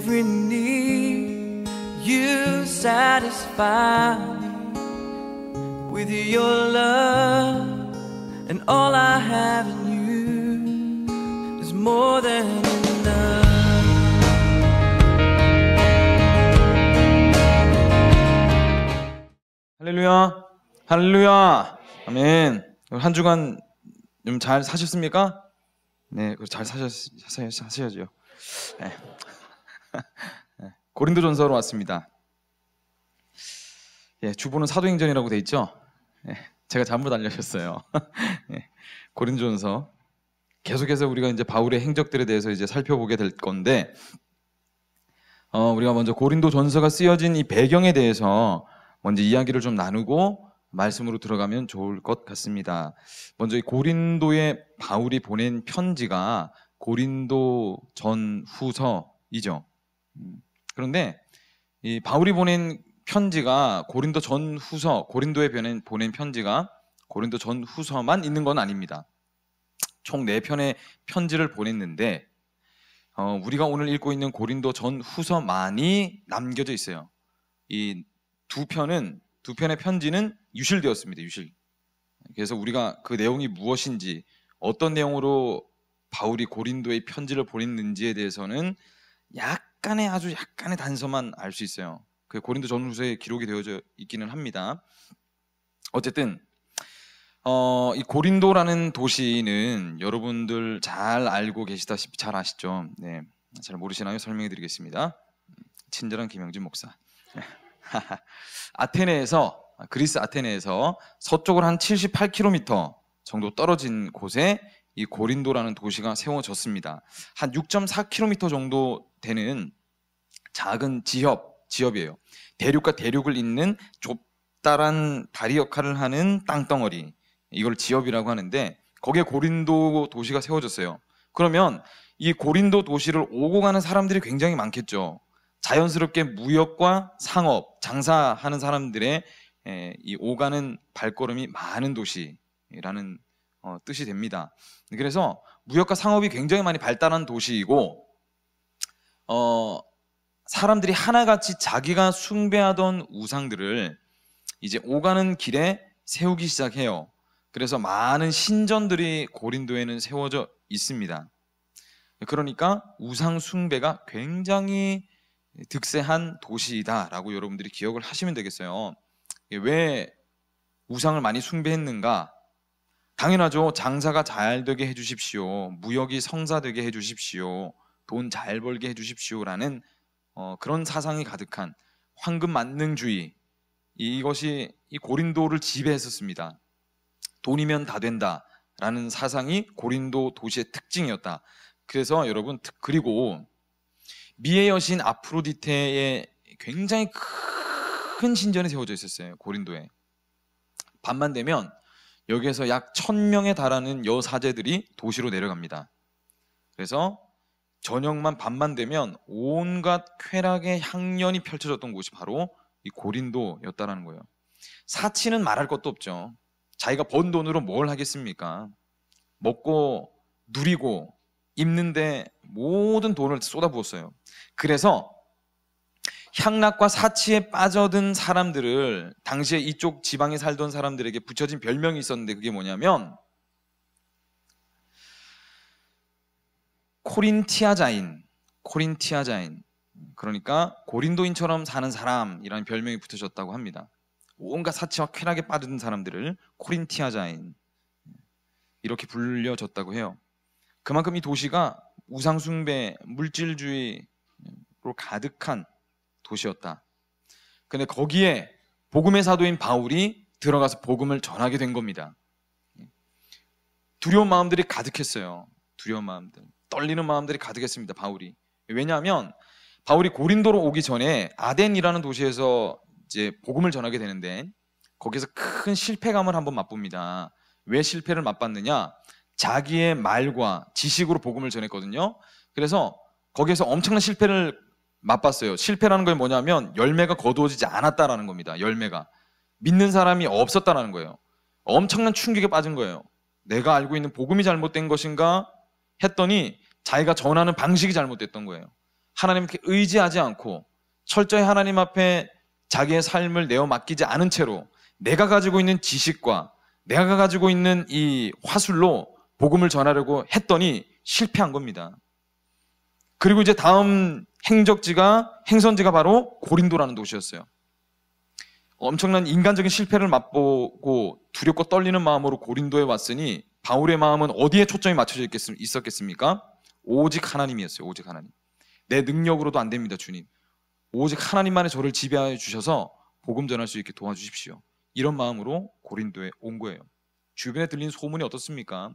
every need. You satisfy me with your love, and all I have in you is more than enough. 할렐루야, 할렐루야, 아멘. 한 주간 좀 잘 사셨습니까? 네, 잘 사셔야죠. 네. 고린도전서로 왔습니다. 예, 주보는 사도행전이라고 돼 있죠. 예, 제가 잘못 알려셨어요. 예, 고린도전서 계속해서 우리가 이제 바울의 행적들에 대해서 이제 살펴보게 될 건데, 우리가 먼저 고린도전서가 쓰여진 이 배경에 대해서 먼저 이야기를 좀 나누고 말씀으로 들어가면 좋을 것 같습니다. 먼저 이 고린도에 바울이 보낸 편지가 고린도 전후서이죠. 그런데 이 바울이 보낸 편지가 고린도 전후서, 고린도에 보낸 편지가 고린도 전후서만 있는 건 아닙니다. 총 4편의 편지를 보냈는데 우리가 오늘 읽고 있는 고린도 전후서만이 남겨져 있어요. 이 두 편의 편지는 유실되었습니다. 유실. 그래서 우리가 그 내용이 무엇인지, 어떤 내용으로 바울이 고린도에 편지를 보냈는지에 대해서는 아주 약간의 단서만 알 수 있어요. 그 고린도 전후서에 기록이 되어져 있기는 합니다. 어쨌든 이 고린도라는 도시는 여러분들 잘 알고 계시다시피 잘 아시죠? 네, 잘 모르시나요? 설명해 드리겠습니다. 친절한 김영진 목사. 그리스 아테네에서 서쪽으로 한 78km 정도 떨어진 곳에 이 고린도라는 도시가 세워졌습니다. 한 6.4km 정도 되는 작은 지역이에요. 대륙과 대륙을 잇는 좁다란 다리 역할을 하는 땅덩어리, 이걸 지역이라고 하는데, 거기에 고린도 도시가 세워졌어요. 그러면 이 고린도 도시를 오고 가는 사람들이 굉장히 많겠죠. 자연스럽게 무역과 상업, 장사하는 사람들의 이 오가는 발걸음이 많은 도시라는 뜻이 됩니다. 그래서 무역과 상업이 굉장히 많이 발달한 도시이고, 사람들이 하나같이 자기가 숭배하던 우상들을 이제 오가는 길에 세우기 시작해요. 그래서 많은 신전들이 고린도에는 세워져 있습니다. 그러니까 우상 숭배가 굉장히 득세한 도시이다라고 여러분들이 기억을 하시면 되겠어요. 왜 우상을 많이 숭배했는가? 당연하죠. 장사가 잘 되게 해주십시오. 무역이 성사되게 해주십시오. 돈 잘 벌게 해주십시오라는 그런 사상이 가득한 황금 만능주의, 이것이 이 고린도를 지배했었습니다. 돈이면 다 된다라는 사상이 고린도 도시의 특징이었다. 그래서 여러분, 그리고 미의 여신 아프로디테의 굉장히 큰 신전이 세워져 있었어요. 고린도에. 밤만 되면 여기에서 약 1000명에 달하는 여사제들이 도시로 내려갑니다. 그래서 저녁만 밤만 되면 온갖 쾌락의 향연이 펼쳐졌던 곳이 바로 이 고린도였다라는 거예요. 사치는 말할 것도 없죠. 자기가 번 돈으로 뭘 하겠습니까? 먹고 누리고 입는데 모든 돈을 쏟아부었어요. 그래서 향락과 사치에 빠져든 사람들을, 당시에 이쪽 지방에 살던 사람들에게 붙여진 별명이 있었는데, 그게 뭐냐면 코린티아자인. 그러니까 고린도인처럼 사는 사람이라는 별명이 붙여졌다고 합니다. 온갖 사치와 쾌락에 빠진 사람들을 코린티아자인, 이렇게 불려졌다고 해요. 그만큼 이 도시가 우상숭배, 물질주의로 가득한 도시였다. 근데 거기에 복음의 사도인 바울이 들어가서 복음을 전하게 된 겁니다. 두려운 마음들이 가득했어요. 두려운 마음들, 떨리는 마음들이 가득했습니다. 바울이. 왜냐하면 바울이 고린도로 오기 전에 아덴이라는 도시에서 이제 복음을 전하게 되는데, 거기서 큰 실패감을 한번 맛봅니다. 왜 실패를 맛봤느냐? 자기의 말과 지식으로 복음을 전했거든요. 그래서 거기에서 엄청난 실패를 맛봤어요. 실패라는 게 뭐냐면 열매가 거두어지지 않았다라는 겁니다. 열매가. 믿는 사람이 없었다라는 거예요. 엄청난 충격에 빠진 거예요. 내가 알고 있는 복음이 잘못된 것인가 했더니 자기가 전하는 방식이 잘못됐던 거예요. 하나님께 의지하지 않고 철저히 하나님 앞에 자기의 삶을 내어 맡기지 않은 채로 내가 가지고 있는 지식과 내가 가지고 있는 이 화술로 복음을 전하려고 했더니 실패한 겁니다. 그리고 이제 다음 행선지가 바로 고린도라는 도시였어요. 엄청난 인간적인 실패를 맛보고 두렵고 떨리는 마음으로 고린도에 왔으니 바울의 마음은 어디에 초점이 맞춰져 있었겠습니까? 오직 하나님이었어요. 오직 하나님. 내 능력으로도 안 됩니다, 주님. 오직 하나님만의 저를 지배하여 주셔서 복음 전할 수 있게 도와주십시오. 이런 마음으로 고린도에 온 거예요. 주변에 들린 소문이 어떻습니까?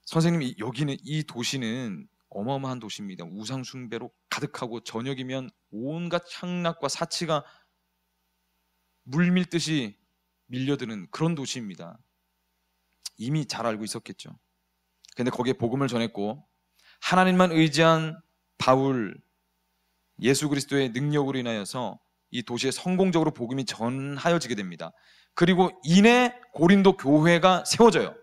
선생님, 여기는, 이 도시는 어마어마한 도시입니다. 우상 숭배로 가득하고 저녁이면 온갖 향락과 사치가 물밀듯이 밀려드는 그런 도시입니다. 이미 잘 알고 있었겠죠. 그런데 거기에 복음을 전했고 하나님만 의지한 바울, 예수 그리스도의 능력으로 인하여서 이 도시에 성공적으로 복음이 전하여지게 됩니다. 그리고 이내 고린도 교회가 세워져요.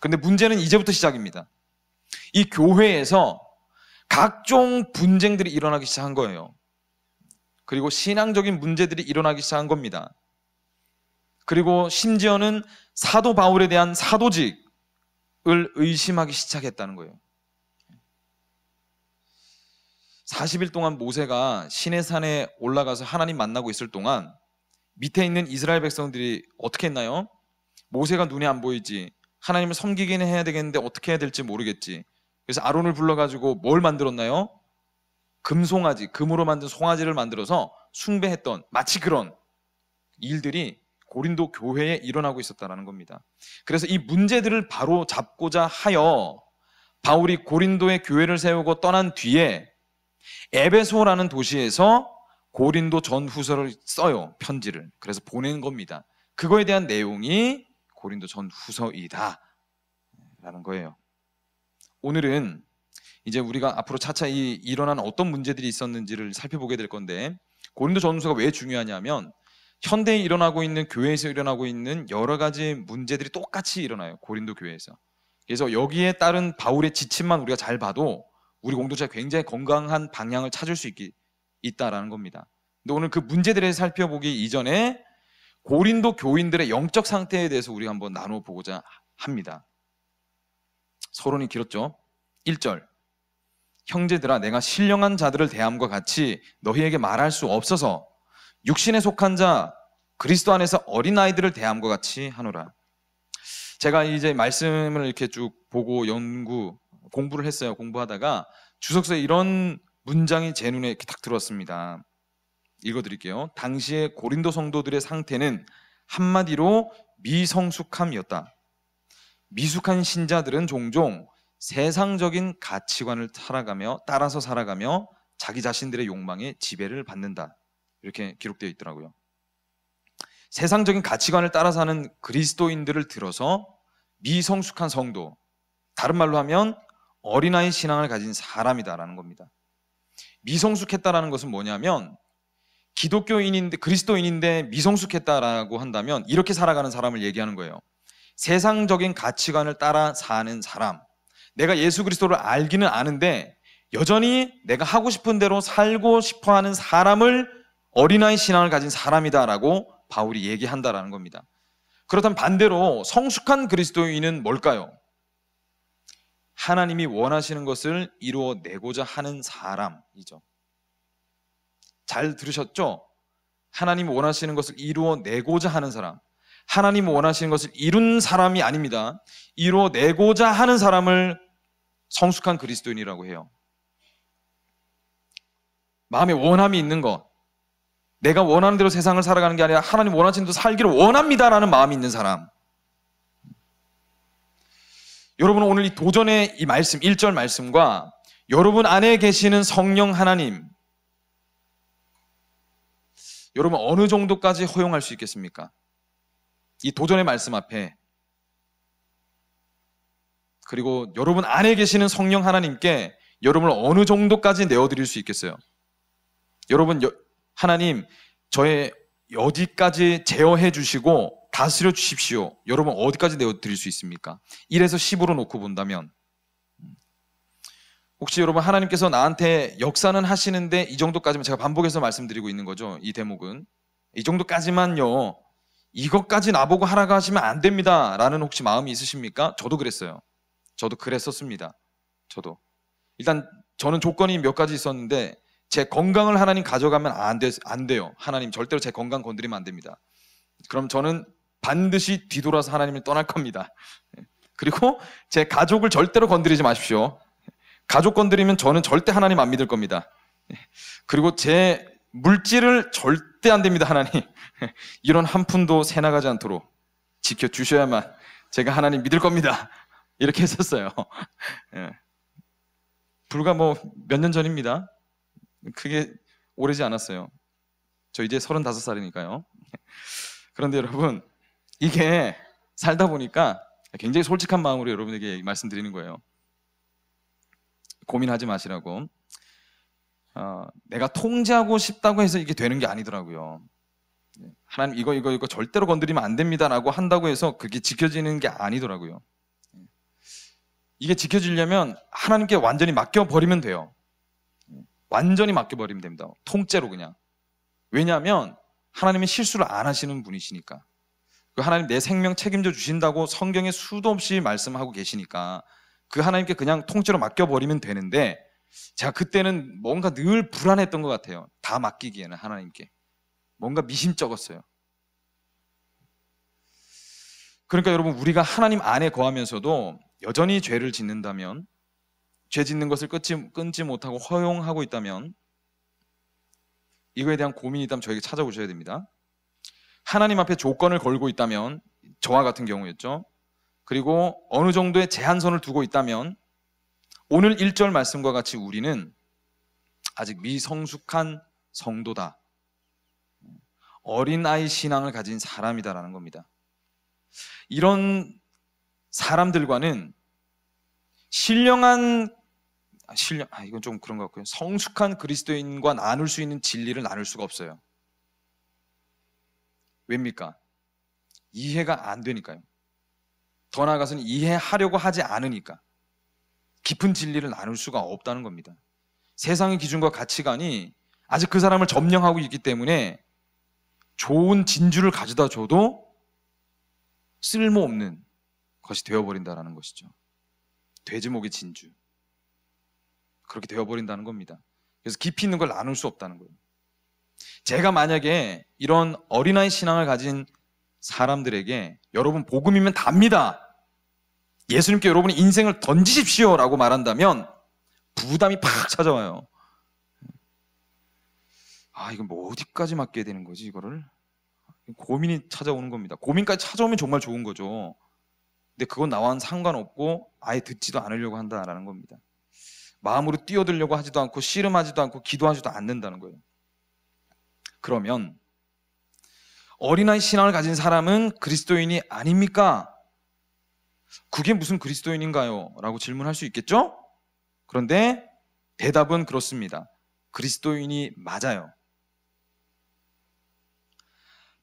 그런데 문제는 이제부터 시작입니다. 이 교회에서 각종 분쟁들이 일어나기 시작한 거예요. 그리고 신앙적인 문제들이 일어나기 시작한 겁니다. 그리고 심지어는 사도 바울에 대한 사도직을 의심하기 시작했다는 거예요. 40일 동안 모세가 시내산에 올라가서 하나님 만나고 있을 동안 밑에 있는 이스라엘 백성들이 어떻게 했나요? 모세가 눈에 안 보이지, 하나님을 섬기기는 해야 되겠는데 어떻게 해야 될지 모르겠지. 그래서 아론을 불러가지고 뭘 만들었나요? 금송아지, 금으로 만든 송아지를 만들어서 숭배했던 마치 그런 일들이 고린도 교회에 일어나고 있었다는 겁니다. 그래서 이 문제들을 바로 잡고자 하여 바울이 고린도의 교회를 세우고 떠난 뒤에 에베소라는 도시에서 고린도 전후서를 써요. 편지를. 그래서 보낸 겁니다. 그거에 대한 내용이 고린도 전후서이다 라는 거예요. 오늘은 이제 우리가 앞으로 차차 일어난 어떤 문제들이 있었는지를 살펴보게 될 건데, 고린도 전후서가 왜 중요하냐면 현대에 일어나고 있는, 교회에서 일어나고 있는 여러 가지 문제들이 똑같이 일어나요. 고린도 교회에서. 그래서 여기에 따른 바울의 지침만 우리가 잘 봐도 우리 공동체가 굉장히 건강한 방향을 찾을 수 있다라는 겁니다. 근데 오늘 그 문제들을 살펴보기 이전에 고린도 교인들의 영적 상태에 대해서 우리가 한번 나눠보고자 합니다. 서론이 길었죠. 1절, 형제들아, 내가 신령한 자들을 대함과 같이 너희에게 말할 수 없어서 육신에 속한 자 그리스도 안에서 어린아이들을 대함과 같이 하노라. 제가 이제 말씀을 이렇게 쭉 보고 공부를 했어요. 공부하다가 주석서에 이런 문장이 제 눈에 이렇게 딱 들어왔습니다. 읽어드릴게요. 당시의 고린도 성도들의 상태는 한마디로 미성숙함이었다. 미숙한 신자들은 종종 세상적인 가치관을 따라서 살아가며 자기 자신들의 욕망에 지배를 받는다. 이렇게 기록되어 있더라고요. 세상적인 가치관을 따라 사는 그리스도인들을 들어서 미성숙한 성도, 다른 말로 하면 어린아이 신앙을 가진 사람이다라는 겁니다. 미성숙했다라는 것은 뭐냐면, 기독교인인데, 그리스도인인데 미성숙했다라고 한다면 이렇게 살아가는 사람을 얘기하는 거예요. 세상적인 가치관을 따라 사는 사람, 내가 예수 그리스도를 알기는 아는데 여전히 내가 하고 싶은 대로 살고 싶어하는 사람을 어린아이 신앙을 가진 사람이다라고 바울이 얘기한다라는 겁니다. 그렇다면 반대로 성숙한 그리스도인은 뭘까요? 하나님이 원하시는 것을 이루어내고자 하는 사람이죠. 잘 들으셨죠? 하나님이 원하시는 것을 이루어내고자 하는 사람, 하나님이 원하시는 것을 이룬 사람이 아닙니다. 이루어내고자 하는 사람을 성숙한 그리스도인이라고 해요. 마음에 원함이 있는 것, 내가 원하는 대로 세상을 살아가는 게 아니라 하나님 원하시는 대로 살기를 원합니다라는 마음이 있는 사람. 여러분은 오늘 이 도전의 이 말씀, 1절 말씀과 여러분 안에 계시는 성령 하나님, 여러분 어느 정도까지 허용할 수 있겠습니까? 이 도전의 말씀 앞에, 그리고 여러분 안에 계시는 성령 하나님께 여러분을 어느 정도까지 내어드릴 수 있겠어요? 여러분, 하나님 저의 어디까지 제어해 주시고 다스려 주십시오. 여러분 어디까지 내어드릴 수 있습니까? 1에서 10으로 놓고 본다면 혹시 여러분 하나님께서 나한테 역사는 하시는데 이 정도까지만, 제가 반복해서 말씀드리고 있는 거죠. 이 대목은 이 정도까지만요, 이것까지 나보고 하라고 하시면 안 됩니다 라는 혹시 마음이 있으십니까? 저도 그랬어요. 저도 그랬었습니다. 저도 일단 저는 조건이 몇 가지 있었는데, 제 건강을 하나님 가져가면 안 돼요. 하나님 절대로 제 건강 건드리면 안 됩니다. 그럼 저는 반드시 뒤돌아서 하나님을 떠날 겁니다. 그리고 제 가족을 절대로 건드리지 마십시오. 가족 건드리면 저는 절대 하나님 안 믿을 겁니다. 그리고 제 물질을 절대 안 됩니다. 하나님, 이런 한 푼도 새 나가지 않도록 지켜주셔야만 제가 하나님 믿을 겁니다. 이렇게 했었어요. 불과 뭐 몇 년 전입니다. 크게 오래지 않았어요. 저 이제 35살이니까요. 그런데 여러분, 이게 살다 보니까 굉장히 솔직한 마음으로 여러분에게 말씀드리는 거예요. 고민하지 마시라고. 내가 통제하고 싶다고 해서 이게 되는 게 아니더라고요. 하나님 이거 절대로 건드리면 안 됩니다라고 한다고 해서 그게 지켜지는 게 아니더라고요. 이게 지켜지려면 하나님께 완전히 맡겨버리면 돼요. 완전히 맡겨버리면 됩니다. 통째로 그냥. 왜냐하면 하나님은 실수를 안 하시는 분이시니까. 하나님 내 생명 책임져 주신다고 성경에 수도 없이 말씀하고 계시니까 그 하나님께 그냥 통째로 맡겨버리면 되는데, 제가 그때는 뭔가 늘 불안했던 것 같아요. 다 맡기기에는 하나님께 뭔가 미심쩍었어요. 그러니까 여러분, 우리가 하나님 안에 거하면서도 여전히 죄를 짓는다면, 죄 짓는 것을 끊지 못하고 허용하고 있다면, 이거에 대한 고민이 있다면 저에게 찾아오셔야 됩니다. 하나님 앞에 조건을 걸고 있다면, 저와 같은 경우였죠. 그리고 어느 정도의 제한선을 두고 있다면, 오늘 1절 말씀과 같이 우리는 아직 미성숙한 성도다, 어린아이 신앙을 가진 사람이다라는 겁니다. 이런 사람들과는 이건 좀 그런 것 같고요. 성숙한 그리스도인과 나눌 수 있는 진리를 나눌 수가 없어요. 왜입니까? 이해가 안 되니까요. 더 나아가서는 이해하려고 하지 않으니까 깊은 진리를 나눌 수가 없다는 겁니다. 세상의 기준과 가치관이 아직 그 사람을 점령하고 있기 때문에 좋은 진주를 가져다 줘도 쓸모없는 것이 되어버린다는 것이죠. 돼지목이 진주, 그렇게 되어버린다는 겁니다. 그래서 깊이 있는 걸 나눌 수 없다는 거예요. 제가 만약에 이런 어린아이 신앙을 가진 사람들에게 여러분 복음이면 답니다, 예수님께 여러분의 인생을 던지십시오 라고 말한다면 부담이 팍 찾아와요. 이건 뭐 어디까지 맡겨야 되는 거지, 이거를? 고민이 찾아오는 겁니다. 고민까지 찾아오면 정말 좋은 거죠. 근데 그건 나와는 상관없고 아예 듣지도 않으려고 한다라는 겁니다. 마음으로 뛰어들려고 하지도 않고 씨름하지도 않고 기도하지도 않는다는 거예요. 그러면 어린아이 신앙을 가진 사람은 그리스도인이 아닙니까? 그게 무슨 그리스도인인가요? 라고 질문할 수 있겠죠? 그런데 대답은 그렇습니다. 그리스도인이 맞아요.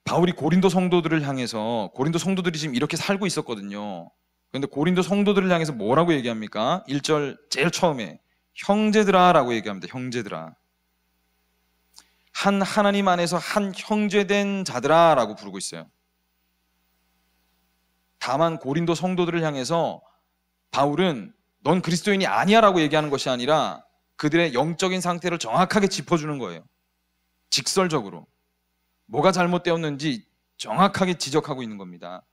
바울이 고린도 성도들을 향해서, 고린도 성도들이 지금 이렇게 살고 있었거든요. 그런데 고린도 성도들을 향해서 뭐라고 얘기합니까? 1절 제일 처음에 형제들아 라고 얘기합니다. 형제들아. 한 하나님 안에서 한 형제된 자들아 라고 부르고 있어요. 다만 고린도 성도들을 향해서 바울은 넌 그리스도인이 아니야 라고 얘기하는 것이 아니라 그들의 영적인 상태를 정확하게 짚어주는 거예요. 직설적으로 뭐가 잘못되었는지 정확하게 지적하고 있는 겁니다.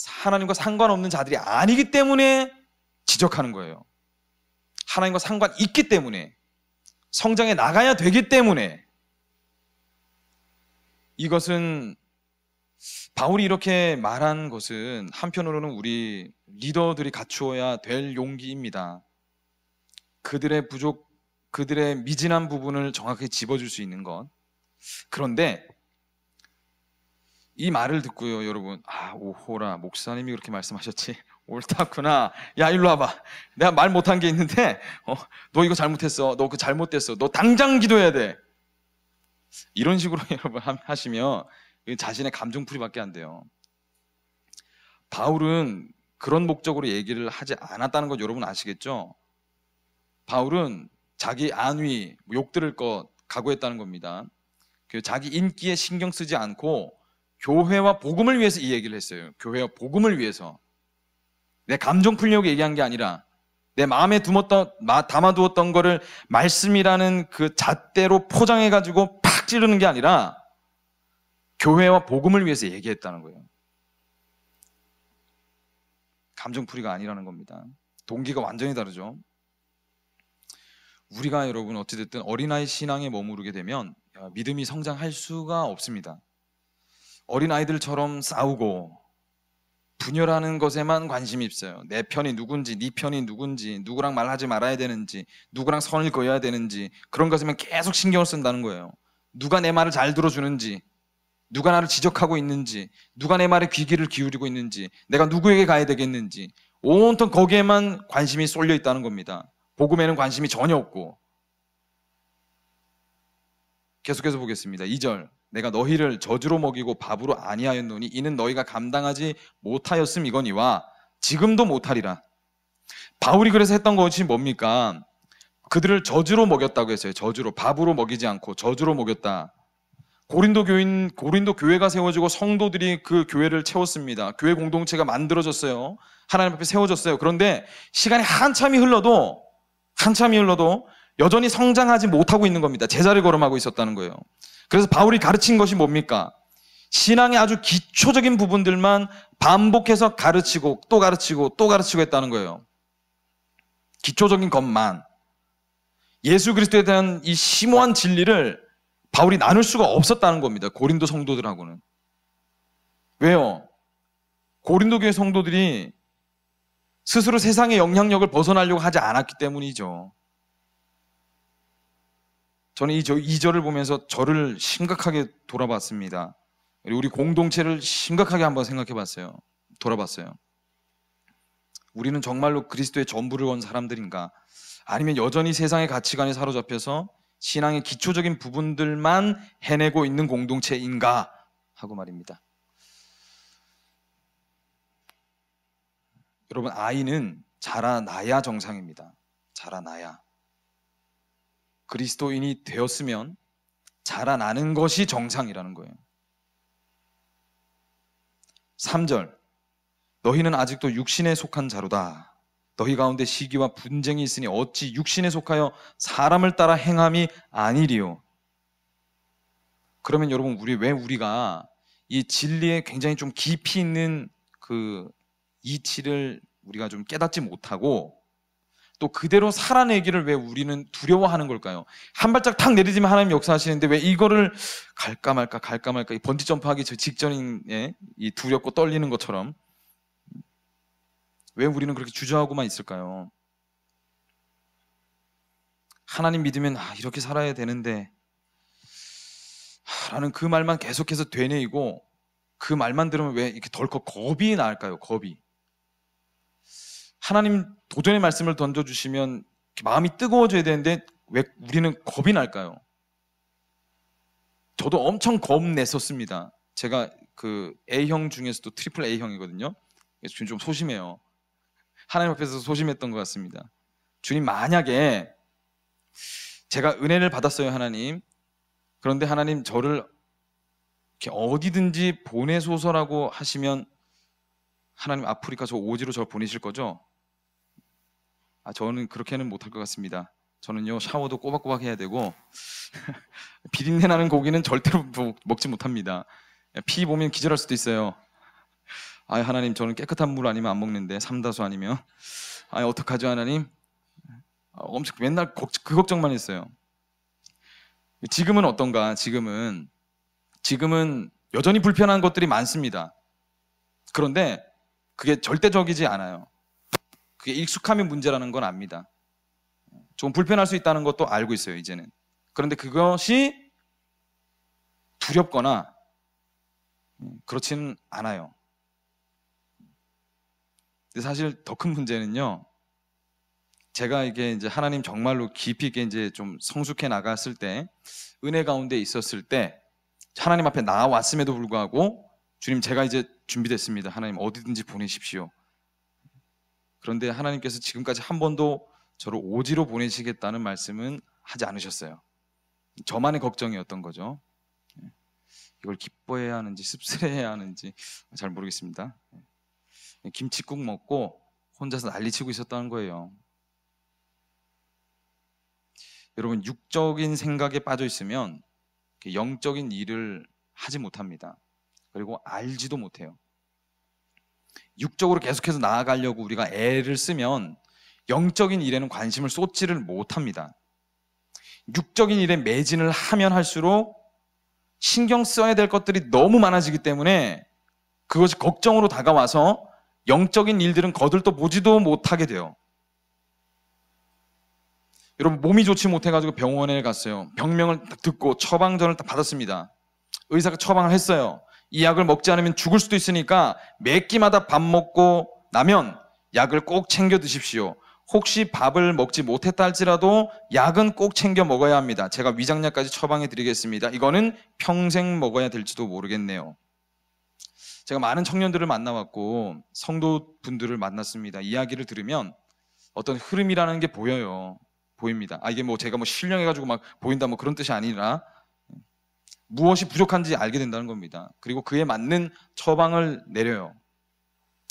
하나님과 상관없는 자들이 아니기 때문에 지적하는 거예요. 하나님과 상관 있기 때문에, 성장해 나가야 되기 때문에. 이것은 바울이 이렇게 말한 것은 한편으로는 우리 리더들이 갖추어야 될 용기입니다. 그들의 부족, 그들의 미진한 부분을 정확하게 짚어줄 수 있는 것. 그런데 이 말을 듣고요, 여러분, 오호라, 목사님이 그렇게 말씀하셨지, 옳다구나, 야 일로 와봐, 내가 말 못한 게 있는데 너 이거 잘못했어, 너 그거 잘못됐어, 너 당장 기도해야 돼, 이런 식으로 여러분 하시면 자신의 감정풀이밖에 안 돼요. 바울은 그런 목적으로 얘기를 하지 않았다는 것 여러분 아시겠죠? 바울은 자기 안위, 욕 들을 것 각오했다는 겁니다. 자기 인기에 신경 쓰지 않고 교회와 복음을 위해서 이 얘기를 했어요. 교회와 복음을 위해서. 내 감정 풀려고 얘기한 게 아니라 내 마음에 담아두었던 거를 말씀이라는 그 잣대로 포장해가지고 팍 찌르는 게 아니라 교회와 복음을 위해서 얘기했다는 거예요. 감정풀이가 아니라는 겁니다. 동기가 완전히 다르죠. 우리가 여러분 어찌됐든 어린아이 신앙에 머무르게 되면 믿음이 성장할 수가 없습니다. 어린아이들처럼 싸우고 분열하는 것에만 관심이 있어요. 내 편이 누군지, 네 편이 누군지, 누구랑 말하지 말아야 되는지, 누구랑 선을 그어야 되는지, 그런 것에만 계속 신경을 쓴다는 거예요. 누가 내 말을 잘 들어주는지, 누가 나를 지적하고 있는지, 누가 내 말에 귀를 기울이고 있는지, 내가 누구에게 가야 되겠는지, 온통 거기에만 관심이 쏠려 있다는 겁니다. 복음에는 관심이 전혀 없고. 계속해서 보겠습니다. 2절, 내가 너희를 저주로 먹이고 밥으로 아니하였노니 이는 너희가 감당하지 못하였음이거니와 지금도 못하리라. 바울이 그래서 했던 것이 뭡니까? 그들을 저주로 먹였다고 했어요. 저주로, 밥으로 먹이지 않고 저주로 먹였다. 고린도 교회가 세워지고 성도들이 그 교회를 채웠습니다. 교회 공동체가 만들어졌어요. 하나님 앞에 세워졌어요. 그런데 시간이 한참이 흘러도 여전히 성장하지 못하고 있는 겁니다. 제자를 걸음하고 있었다는 거예요. 그래서 바울이 가르친 것이 뭡니까? 신앙의 아주 기초적인 부분들만 반복해서 가르치고 또 가르치고 또 가르치고 했다는 거예요. 기초적인 것만. 예수 그리스도에 대한 이 심오한 진리를 바울이 나눌 수가 없었다는 겁니다. 고린도 성도들하고는. 왜요? 고린도 교회 성도들이 스스로 세상의 영향력을 벗어나려고 하지 않았기 때문이죠. 저는 이 2절을 보면서 저를 심각하게 돌아봤습니다. 우리 공동체를 심각하게 한번 생각해 봤어요. 돌아봤어요. 우리는 정말로 그리스도의 전부를 건 사람들인가? 아니면 여전히 세상의 가치관에 사로잡혀서 신앙의 기초적인 부분들만 해내고 있는 공동체인가? 하고 말입니다. 여러분, 아이는 자라나야 정상입니다. 자라나야. 그리스도인이 되었으면 자라나는 것이 정상이라는 거예요. 3절, 너희는 아직도 육신에 속한 자로다. 너희 가운데 시기와 분쟁이 있으니 어찌 육신에 속하여 사람을 따라 행함이 아니리요. 그러면 여러분, 왜 우리가 이 진리에 굉장히 좀 깊이 있는 그 이치를 우리가 좀 깨닫지 못하고 또 그대로 살아내기를 왜 우리는 두려워하는 걸까요? 한 발짝 탁 내리지만 하나님 역사하시는데 왜 이거를 갈까 말까 이 번지 점프하기 직전인 이 두렵고 떨리는 것처럼 왜 우리는 그렇게 주저하고만 있을까요? 하나님 믿으면 이렇게 살아야 되는데 라는 그 말만 계속해서 되뇌이고 그 말만 들으면 왜 이렇게 덜컥 겁이 날까요? 겁이. 하나님 도전의 말씀을 던져주시면 마음이 뜨거워져야 되는데 왜 우리는 겁이 날까요? 저도 엄청 겁냈었습니다. 제가 그 A형 중에서도 트리플 A형이거든요. 그래서 주님 좀 소심해요. 하나님 앞에서 소심했던 것 같습니다. 주님, 만약에 제가 은혜를 받았어요, 하나님. 그런데 하나님 저를 이렇게 어디든지 보내소서라고 하시면 하나님 아프리카 저 오지로 저를 보내실 거죠? 저는 그렇게는 못할 것 같습니다. 저는요, 샤워도 꼬박꼬박 해야 되고 비린내 나는 고기는 절대로 먹지 못합니다. 피 보면 기절할 수도 있어요. 하나님, 저는 깨끗한 물 아니면 안 먹는데 삼다수 아니면 어떡하죠 하나님? 엄청 맨날 그 걱정만 했어요. 지금은 어떤가? 지금은 여전히 불편한 것들이 많습니다. 그런데 그게 절대적이지 않아요. 그게 익숙함의 문제라는 건 압니다. 좀 불편할 수 있다는 것도 알고 있어요, 이제는. 그런데 그것이 두렵거나 그렇지는 않아요. 근데 사실 더 큰 문제는요, 제가 이게 이제 하나님 정말로 깊이 있게 이제 좀 성숙해 나갔을 때, 은혜 가운데 있었을 때, 하나님 앞에 나왔음에도 불구하고, 주님, 제가 이제 준비됐습니다. 하나님 어디든지 보내십시오. 그런데 하나님께서 지금까지 한 번도 저를 오지로 보내시겠다는 말씀은 하지 않으셨어요. 저만의 걱정이었던 거죠. 이걸 기뻐해야 하는지 씁쓸해야 하는지 잘 모르겠습니다. 김칫국 먹고 혼자서 난리치고 있었다는 거예요. 여러분, 육적인 생각에 빠져 있으면 영적인 일을 하지 못합니다. 그리고 알지도 못해요. 육적으로 계속해서 나아가려고 우리가 애를 쓰면 영적인 일에는 관심을 쏟지를 못합니다. 육적인 일에 매진을 하면 할수록 신경 써야 될 것들이 너무 많아지기 때문에 그것이 걱정으로 다가와서 영적인 일들은 거들떠 보지도 못하게 돼요. 여러분, 몸이 좋지 못해가지고 병원에 갔어요. 병명을 딱 듣고 처방전을 딱 받았습니다. 의사가 처방을 했어요. 이 약을 먹지 않으면 죽을 수도 있으니까 매 끼마다 밥 먹고 나면 약을 꼭 챙겨 드십시오. 혹시 밥을 먹지 못했다 할지라도 약은 꼭 챙겨 먹어야 합니다. 제가 위장약까지 처방해 드리겠습니다. 이거는 평생 먹어야 될지도 모르겠네요. 제가 많은 청년들을 만나왔고 성도분들을 만났습니다. 이야기를 들으면 어떤 흐름이라는 게 보입니다. 이게 제가 신령해가지고 막 보인다 그런 뜻이 아니라 무엇이 부족한지 알게 된다는 겁니다. 그리고 그에 맞는 처방을 내려요.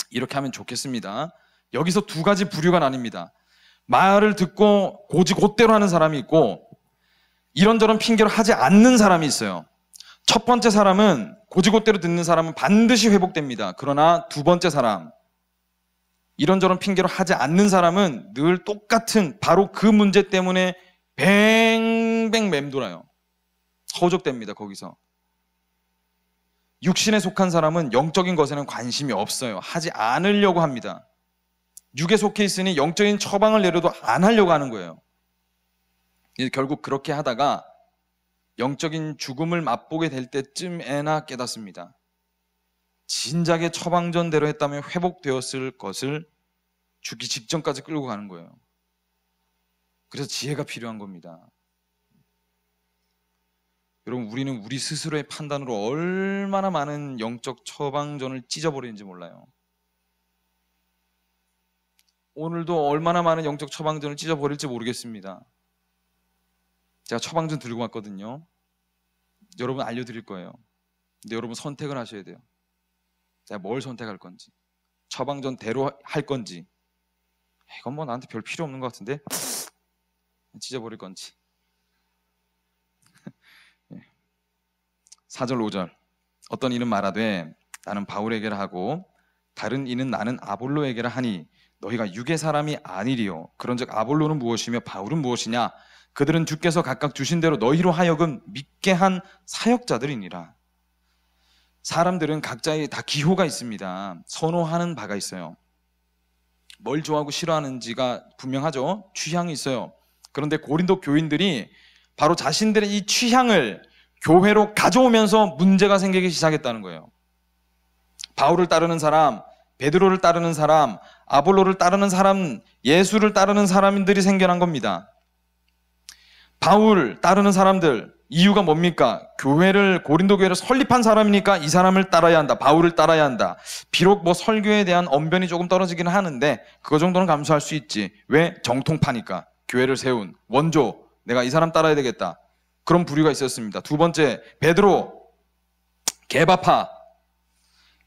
이렇게 하면 좋겠습니다. 여기서 두 가지 부류가 나뉩니다. 말을 듣고 곧대로 하는 사람이 있고 이런저런 핑계로 하지 않는 사람이 있어요. 첫 번째 사람은 곧대로 듣는 사람은 반드시 회복됩니다. 그러나 두 번째 사람, 이런저런 핑계로 하지 않는 사람은 늘 똑같은 바로 그 문제 때문에 뱅뱅 맴돌아요. 허적됩니다. 거기서. 육신에 속한 사람은 영적인 것에는 관심이 없어요. 하지 않으려고 합니다. 육에 속해 있으니 영적인 처방을 내려도 안 하려고 하는 거예요. 결국 그렇게 하다가 영적인 죽음을 맛보게 될 때쯤에나 깨닫습니다. 진작에 처방전대로 했다면 회복되었을 것을 죽기 직전까지 끌고 가는 거예요. 그래서 지혜가 필요한 겁니다. 여러분, 우리는 우리 스스로의 판단으로 얼마나 많은 영적 처방전을 찢어버리는지 몰라요. 오늘도 얼마나 많은 영적 처방전을 찢어버릴지 모르겠습니다. 제가 처방전 들고 왔거든요. 여러분 알려드릴 거예요. 근데 여러분 선택을 하셔야 돼요. 제가 뭘 선택할 건지, 처방전대로 할 건지, 이건 나한테 별 필요 없는 것 같은데 찢어버릴 건지. 4절 5절 어떤 이는 말하되 나는 바울에게라 하고 다른 이는 나는 아볼로에게라 하니 너희가 육의 사람이 아니리요. 그런즉 아볼로는 무엇이며 바울은 무엇이냐? 그들은 주께서 각각 주신 대로 너희로 하여금 믿게 한 사역자들이니라. 사람들은 각자의 다 기호가 있습니다. 선호하는 바가 있어요. 뭘 좋아하고 싫어하는지가 분명하죠. 취향이 있어요. 그런데 고린도 교인들이 바로 자신들의 이 취향을 교회로 가져오면서 문제가 생기기 시작했다는 거예요. 바울을 따르는 사람, 베드로를 따르는 사람, 아볼로를 따르는 사람, 예수를 따르는 사람들이 생겨난 겁니다. 바울 따르는 사람들, 이유가 뭡니까? 고린도 교회를 설립한 사람이니까 이 사람을 따라야 한다. 바울을 따라야 한다. 비록 설교에 대한 언변이 조금 떨어지기는 하는데 그거 정도는 감수할 수 있지. 왜? 정통파니까. 교회를 세운 원조, 내가 이 사람 따라야 되겠다. 그런 부류가 있었습니다. 두 번째, 베드로, 개바파,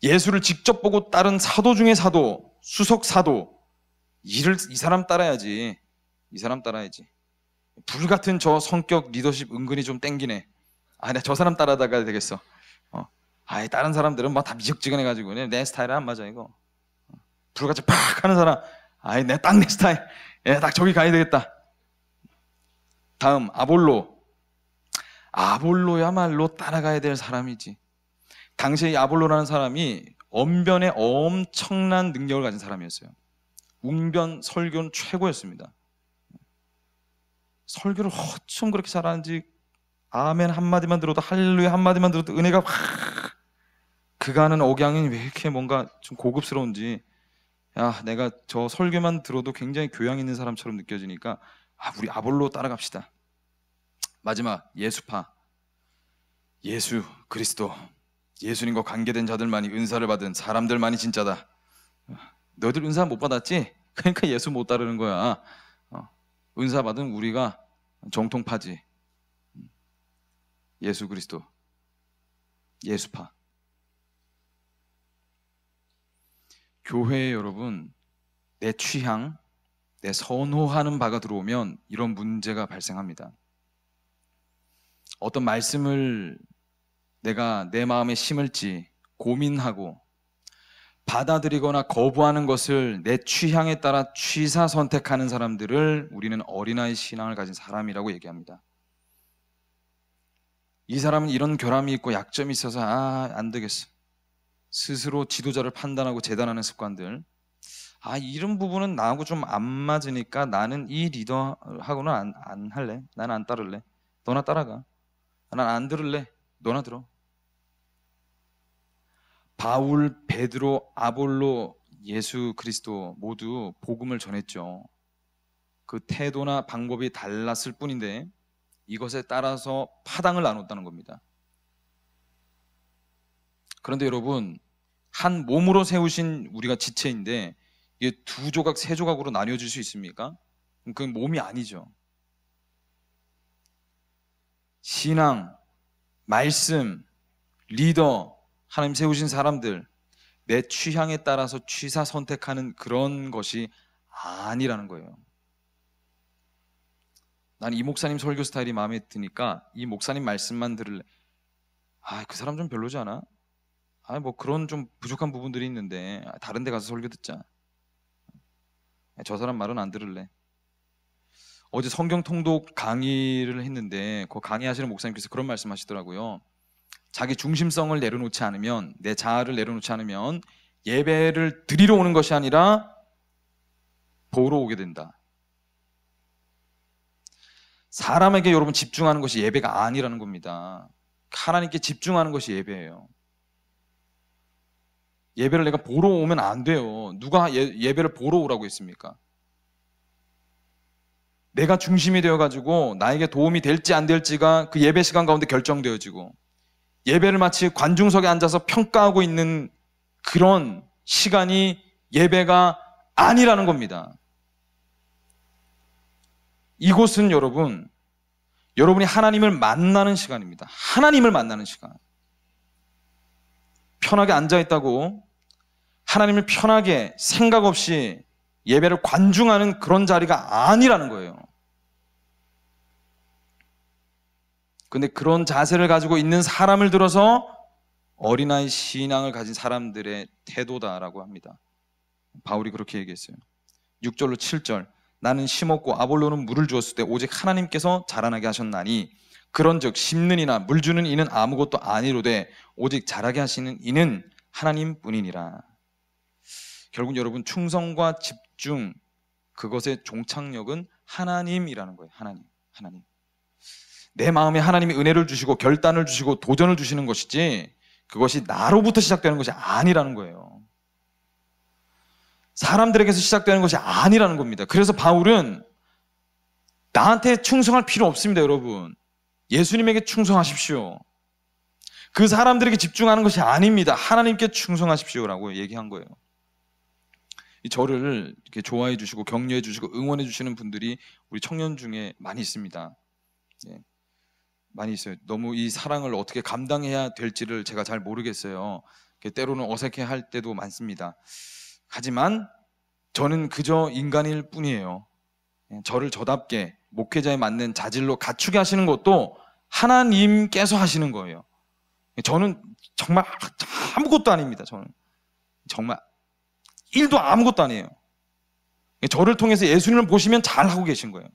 예수를 직접 보고 따른 사도 중에 사도, 수석 사도. 이 사람 따라야지. 이 사람 따라야지. 불같은 저 성격 리더십 은근히 좀 땡기네. 내가 저 사람 따라다가 되겠어. 다른 사람들은 다 미적지근해가지고 내 스타일은 안 맞아 이거. 불같이 팍 하는 사람, 딱 내 스타일. 딱 저기 가야 되겠다. 다음 아볼로야말로 따라가야 될 사람이지. 당시에 이 아볼로라는 사람이 언변에 엄청난 능력을 가진 사람이었어요. 웅변 설교는 최고였습니다. 설교를 어쩜 그렇게 잘하는지, 아멘 한마디만 들어도, 할렐루야 한마디만 들어도 은혜가 확, 그가 하는 억양이 왜 이렇게 뭔가 좀 고급스러운지, 내가 저 설교만 들어도 굉장히 교양 있는 사람처럼 느껴지니까 우리 아볼로 따라갑시다. 마지막, 예수파, 예수 그리스도, 예수님과 관계된 자들만이 은사를 받은 사람들만이 진짜다. 너희들 은사 못 받았지? 그러니까 예수 못 따르는 거야. 은사 받은 우리가 정통파지. 예수 그리스도, 예수파. 교회에 여러분, 내 취향, 내 선호하는 바가 들어오면 이런 문제가 발생합니다. 어떤 말씀을 내가 내 마음에 심을지 고민하고 받아들이거나 거부하는 것을 내 취향에 따라 취사 선택하는 사람들을 우리는 어린아이 신앙을 가진 사람이라고 얘기합니다. 이 사람은 이런 결함이 있고 약점이 있어서 안 되겠어. 스스로 지도자를 판단하고 재단하는 습관들. 이런 부분은 나하고 좀 안 맞으니까 나는 이 리더하고는 안 할래. 나는 안 따를래. 너나 따라가. 난 안 들을래. 너나 들어. 바울, 베드로, 아볼로, 예수 그리스도 모두 복음을 전했죠. 그 태도나 방법이 달랐을 뿐인데 이것에 따라서 파당을 나눴다는 겁니다. 그런데 여러분, 한 몸으로 세우신 우리가 지체인데 이게 두 조각, 세 조각으로 나뉘어질 수 있습니까? 그건 몸이 아니죠. 신앙, 말씀, 리더, 하나님 세우신 사람들, 내 취향에 따라서 취사 선택하는 그런 것이 아니라는 거예요. 난 이 목사님 설교 스타일이 마음에 드니까 이 목사님 말씀만 들을래. 그 사람 좀 별로지 않아? 뭐 그런 좀 부족한 부분들이 있는데 다른 데 가서 설교 듣자. 저 사람 말은 안 들을래. 어제 성경 통독 강의를 했는데 그 강의하시는 목사님께서 그런 말씀 하시더라고요. 자기 중심성을 내려놓지 않으면, 내 자아를 내려놓지 않으면 예배를 드리러 오는 것이 아니라 보러 오게 된다. 사람에게 여러분 집중하는 것이 예배가 아니라는 겁니다. 하나님께 집중하는 것이 예배예요. 예배를 내가 보러 오면 안 돼요. 누가 예배를 보러 오라고 했습니까? 내가 중심이 되어가지고 나에게 도움이 될지 안 될지가 그 예배 시간 가운데 결정되어지고, 예배를 마치 관중석에 앉아서 평가하고 있는 그런 시간이 예배가 아니라는 겁니다. 이곳은 여러분이 하나님을 만나는 시간입니다. 하나님을 만나는 시간. 편하게 앉아있다고 하나님을 편하게 생각 없이 예배를 관중하는 그런 자리가 아니라는 거예요. 근데 그런 자세를 가지고 있는 사람을 들어서 어린아이 신앙을 가진 사람들의 태도다라고 합니다. 바울이 그렇게 얘기했어요. 6절로 7절. 나는 심었고 아볼로는 물을 주었을 때 오직 하나님께서 자라나게 하셨나니 그런즉 심는 이나 물 주는 이는 아무것도 아니로되 오직 자라게 하시는 이는 하나님뿐이니라. 결국 여러분, 충성과 집중, 그것의 종착역은 하나님이라는 거예요. 하나님. 내 마음에 하나님이 은혜를 주시고 결단을 주시고 도전을 주시는 것이지 그것이 나로부터 시작되는 것이 아니라는 거예요. 사람들에게서 시작되는 것이 아니라는 겁니다. 그래서 바울은 나한테 충성할 필요 없습니다. 여러분, 예수님에게 충성하십시오. 그 사람들에게 집중하는 것이 아닙니다. 하나님께 충성하십시오라고 얘기한 거예요. 저를 이렇게 좋아해 주시고 격려해 주시고 응원해 주시는 분들이 우리 청년 중에 많이 있습니다. 많이 있어요. 너무 이 사랑을 어떻게 감당해야 될지를 제가 잘 모르겠어요. 때로는 어색해할 때도 많습니다. 하지만 저는 그저 인간일 뿐이에요. 저를 저답게 목회자에 맞는 자질로 갖추게 하시는 것도 하나님께서 하시는 거예요. 저는 정말 아무것도 아닙니다. 저는 정말 1도 아무것도 아니에요. 저를 통해서 예수님을 보시면 잘하고 계신 거예요.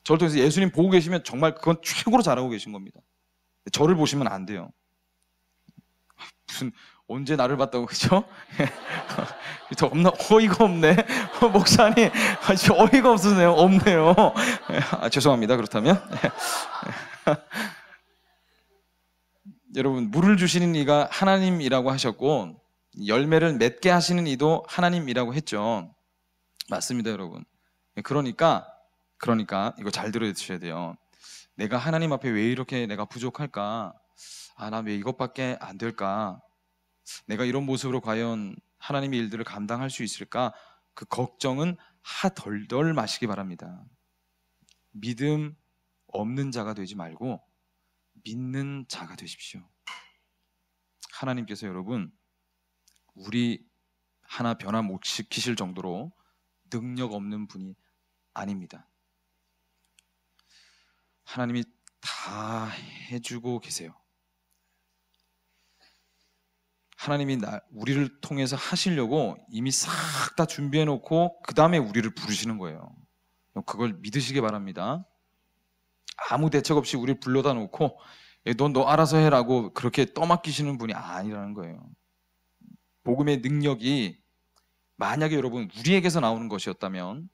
저를 통해서 예수님 보고 계시면 정말 그건 최고로 잘하고 계신 겁니다. 저를 보시면 안 돼요. 무슨 언제 나를 봤다고, 그죠? 저 어이가 없네. 목사님, 어이가 없으네요. 없네요. 죄송합니다. 그렇다면. 여러분, 물을 주시는 이가 하나님이라고 하셨고 열매를 맺게 하시는 이도 하나님이라고 했죠. 맞습니다, 여러분. 그러니까 이거 잘 들어주셔야 돼요. 내가 하나님 앞에 왜 이렇게 내가 부족할까? 나 왜 이것밖에 안 될까? 내가 이런 모습으로 과연 하나님의 일들을 감당할 수 있을까? 그 걱정은 덜덜 마시기 바랍니다. 믿음 없는 자가 되지 말고 믿는 자가 되십시오. 하나님께서 여러분 우리 하나 변화 못 시키실 정도로 능력 없는 분이 아닙니다. 하나님이 다 해주고 계세요. 하나님이 우리를 통해서 하시려고 이미 싹 다 준비해 놓고 그 다음에 우리를 부르시는 거예요. 그걸 믿으시기 바랍니다. 아무 대책 없이 우리를 불러다 놓고 너 알아서 해라고 그렇게 떠맡기시는 분이 아니라는 거예요. 복음의 능력이 만약에 여러분 우리에게서 나오는 것이었다면,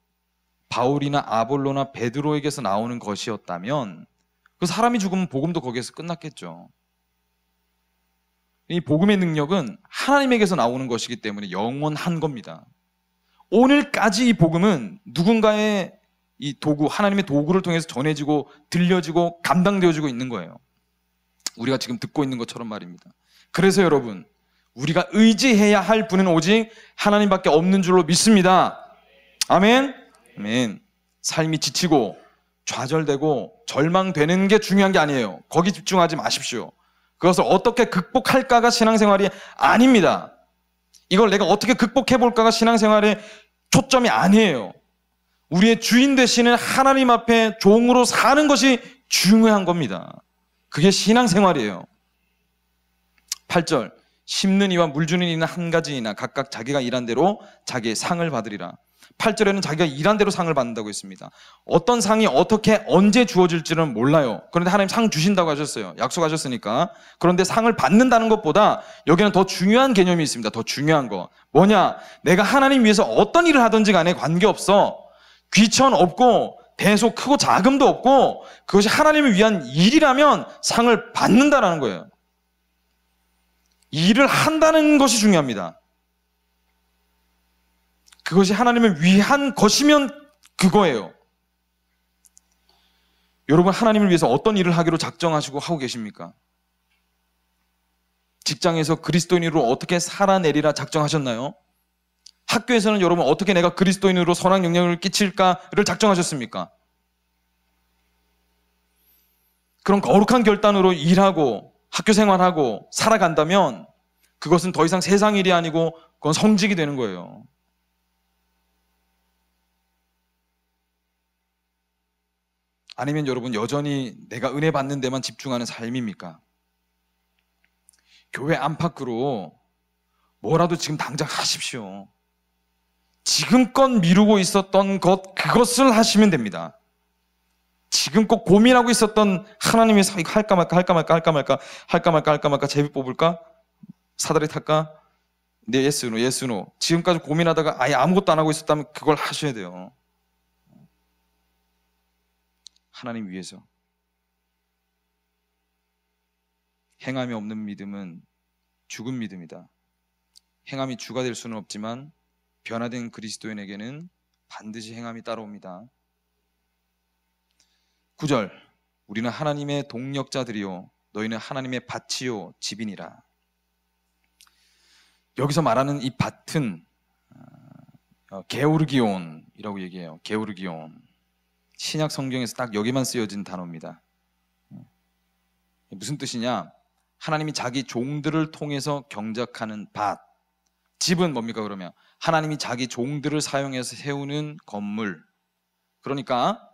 바울이나 아볼로나 베드로에게서 나오는 것이었다면 그 사람이 죽으면 복음도 거기에서 끝났겠죠. 이 복음의 능력은 하나님에게서 나오는 것이기 때문에 영원한 겁니다. 오늘까지 이 복음은 누군가의 이 도구, 하나님의 도구를 통해서 전해지고 들려지고 감당되어지고 있는 거예요. 우리가 지금 듣고 있는 것처럼 말입니다. 그래서 여러분, 우리가 의지해야 할 분은 오직 하나님밖에 없는 줄로 믿습니다. 아멘. 아멘. 삶이 지치고 좌절되고 절망되는 게 중요한 게 아니에요. 거기 집중하지 마십시오. 그것을 어떻게 극복할까가 신앙생활이 아닙니다. 이걸 내가 어떻게 극복해볼까가 신앙생활의 초점이 아니에요. 우리의 주인 되시는 하나님 앞에 종으로 사는 것이 중요한 겁니다. 그게 신앙생활이에요. 8절, 심는 이와 물 주는 이는 한 가지이나 각각 자기가 일한 대로 자기의 상을 받으리라. 8절에는 자기가 일한 대로 상을 받는다고 했습니다. 어떤 상이 어떻게 언제 주어질지는 몰라요. 그런데 하나님 상 주신다고 하셨어요. 약속하셨으니까. 그런데 상을 받는다는 것보다 여기는 더 중요한 개념이 있습니다. 더 중요한 거 뭐냐, 내가 하나님 위해서 어떤 일을 하든지 간에 관계없어. 귀천 없고 대소 크고 작음도 없고 그것이 하나님을 위한 일이라면 상을 받는다라는 거예요. 일을 한다는 것이 중요합니다. 그것이 하나님을 위한 것이면 그거예요. 여러분, 하나님을 위해서 어떤 일을 하기로 작정하시고 하고 계십니까? 직장에서 그리스도인으로 어떻게 살아내리라 작정하셨나요? 학교에서는 여러분 어떻게 내가 그리스도인으로 선한 영향을 끼칠까를 작정하셨습니까? 그런 거룩한 결단으로 일하고 학교 생활하고 살아간다면 그것은 더 이상 세상 일이 아니고 그건 성직이 되는 거예요. 아니면 여러분 여전히 내가 은혜 받는 데만 집중하는 삶입니까? 교회 안팎으로 뭐라도 지금 당장 하십시오. 지금껏 미루고 있었던 그것을 하시면 됩니다. 지금껏 고민하고 있었던 하나님의 이거 할까 말까 제비 뽑을까? 사다리 탈까? 네, 예스 노. 지금까지 고민하다가 아예 아무것도 안 하고 있었다면 그걸 하셔야 돼요. 하나님 위해서. 행함이 없는 믿음은 죽은 믿음이다. 행함이 주가 될 수는 없지만 변화된 그리스도인에게는 반드시 행함이 따라옵니다. 9절, 우리는 하나님의 동력자들이요 너희는 하나님의 밭이요 집이니라. 여기서 말하는 이 밭은 게오르기온이라고 얘기해요. 게오르기온. 신약 성경에서 딱 여기만 쓰여진 단어입니다. 무슨 뜻이냐? 하나님이 자기 종들을 통해서 경작하는 밭. 집은 뭡니까 그러면? 하나님이 자기 종들을 사용해서 세우는 건물. 그러니까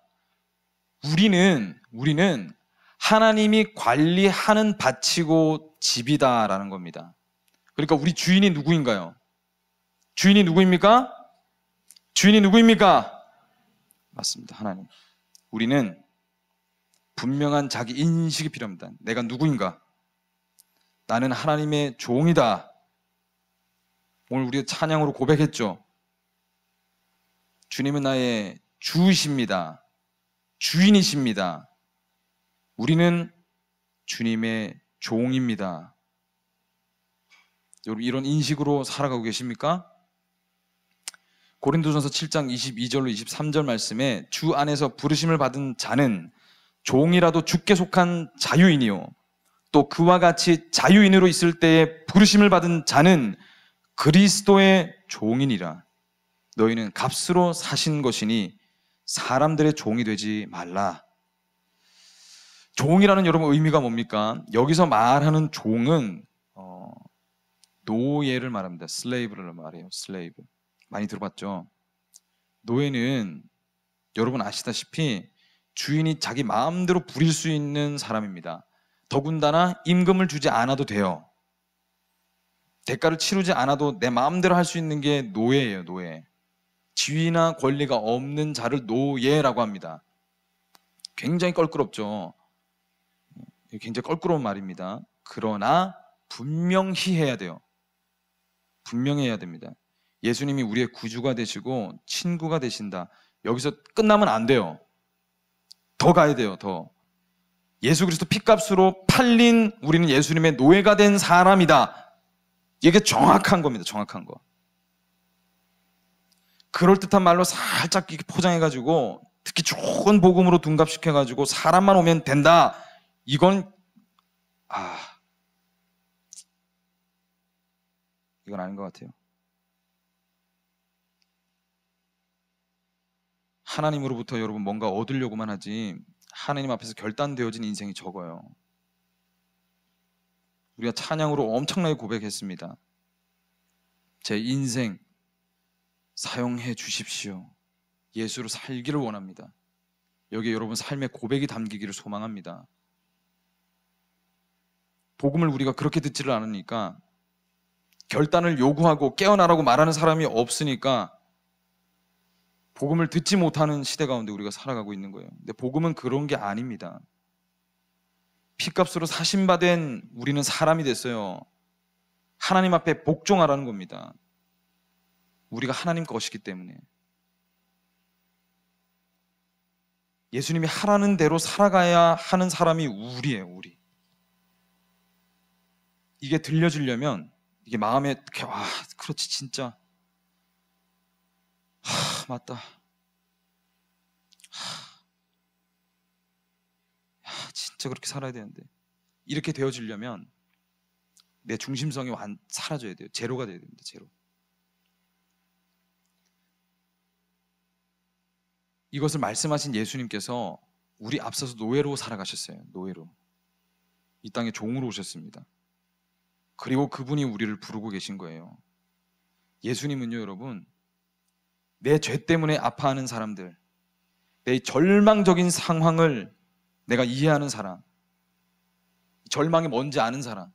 우리는 하나님이 관리하는 밭이고 집이다라는 겁니다. 그러니까 우리 주인이 누구인가요? 주인이 누구입니까? 주인이 누구입니까? 맞습니다. 하나님. 우리는 분명한 자기 인식이 필요합니다. 내가 누구인가? 나는 하나님의 종이다. 오늘 우리가 찬양으로 고백했죠. 주님은 나의 주이십니다. 주인이십니다. 우리는 주님의 종입니다. 여러분 이런 인식으로 살아가고 계십니까? 고린도전서 7장 22절로 23절 말씀에 주 안에서 부르심을 받은 자는 종이라도 주께 속한 자유인이요 또 그와 같이 자유인으로 있을 때에 부르심을 받은 자는 그리스도의 종이니라. 너희는 값으로 사신 것이니 사람들의 종이 되지 말라. 종이라는 여러분 의미가 뭡니까? 여기서 말하는 종은 노예를 말합니다. 슬레이브를 말해요. 슬레이브. 많이 들어봤죠? 노예는 여러분 아시다시피 주인이 자기 마음대로 부릴 수 있는 사람입니다. 더군다나 임금을 주지 않아도 돼요. 대가를 치르지 않아도 내 마음대로 할 수 있는 게 노예예요. 노예. 지위나 권리가 없는 자를 노예라고 합니다. 굉장히 껄끄럽죠. 굉장히 껄끄러운 말입니다. 그러나 분명히 해야 돼요. 분명히 해야 됩니다. 예수님이 우리의 구주가 되시고 친구가 되신다. 여기서 끝나면 안 돼요. 더 가야 돼요. 더. 예수 그리스도 피값으로 팔린 우리는 예수님의 노예가 된 사람이다. 이게 정확한 겁니다. 정확한 거. 그럴듯한 말로 살짝 이렇게 포장해가지고 특히 좋은 복음으로 둔갑시켜가지고 사람만 오면 된다. 이건 이건 아닌 것 같아요. 하나님으로부터 여러분 뭔가 얻으려고만 하지 하나님 앞에서 결단되어진 인생이 적어요. 우리가 찬양으로 엄청나게 고백했습니다. 제 인생 사용해 주십시오. 예수로 살기를 원합니다. 여기에 여러분 삶의 고백이 담기기를 소망합니다. 복음을 우리가 그렇게 듣지를 않으니까 결단을 요구하고 깨어나라고 말하는 사람이 없으니까 복음을 듣지 못하는 시대 가운데 우리가 살아가고 있는 거예요. 근데 복음은 그런 게 아닙니다. 피값으로 사신받은 우리는 사람이 됐어요. 하나님 앞에 복종하라는 겁니다. 우리가 하나님 것이기 때문에. 예수님이 하라는 대로 살아가야 하는 사람이 우리예요. 우리. 이게 들려주려면 이게 마음에 그렇지 진짜 맞다. 진짜 그렇게 살아야 되는데 이렇게 되어지려면 내 중심성이 사라져야 돼요. 제로가 돼야 됩니다. 제로. 이것을 말씀하신 예수님께서 우리 앞서서 노예로 살아가셨어요. 노예로. 이 땅에 종으로 오셨습니다. 그리고 그분이 우리를 부르고 계신 거예요. 예수님은요, 여러분, 내 죄 때문에 아파하는 사람들, 내 절망적인 상황을 내가 이해하는 사람, 절망이 뭔지 아는 사람,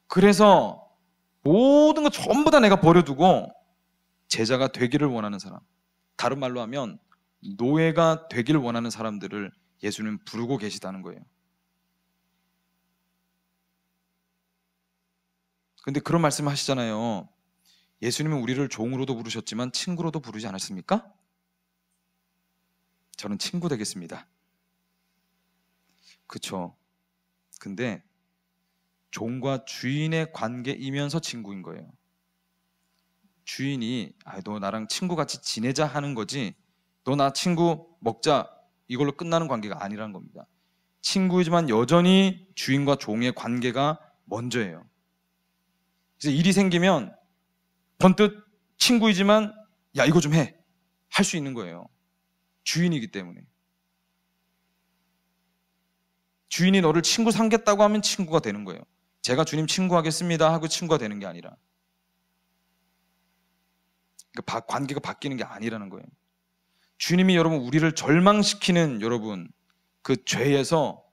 그래서 모든 거 전부 다 내가 버려두고 제자가 되기를 원하는 사람, 다른 말로 하면 노예가 되기를 원하는 사람들을 예수님은 부르고 계시다는 거예요. 근데 그런 말씀을 하시잖아요. 예수님은 우리를 종으로도 부르셨지만 친구로도 부르지 않았습니까? 저는 친구 되겠습니다. 그쵸? 근데 종과 주인의 관계이면서 친구인 거예요. 주인이 너 나랑 친구같이 지내자 하는 거지 너 나 친구 먹자 이걸로 끝나는 관계가 아니라는 겁니다. 친구이지만 여전히 주인과 종의 관계가 먼저예요. 그래서 일이 생기면 번뜩 친구이지만 야 이거 좀 해 할 수 있는 거예요. 주인이기 때문에. 주인이 너를 친구 삼겠다고 하면 친구가 되는 거예요. 제가 주님 친구하겠습니다 하고 친구가 되는 게 아니라 그러니까 관계가 바뀌는 게 아니라는 거예요. 주님이 여러분 우리를 절망시키는 여러분 그 죄에서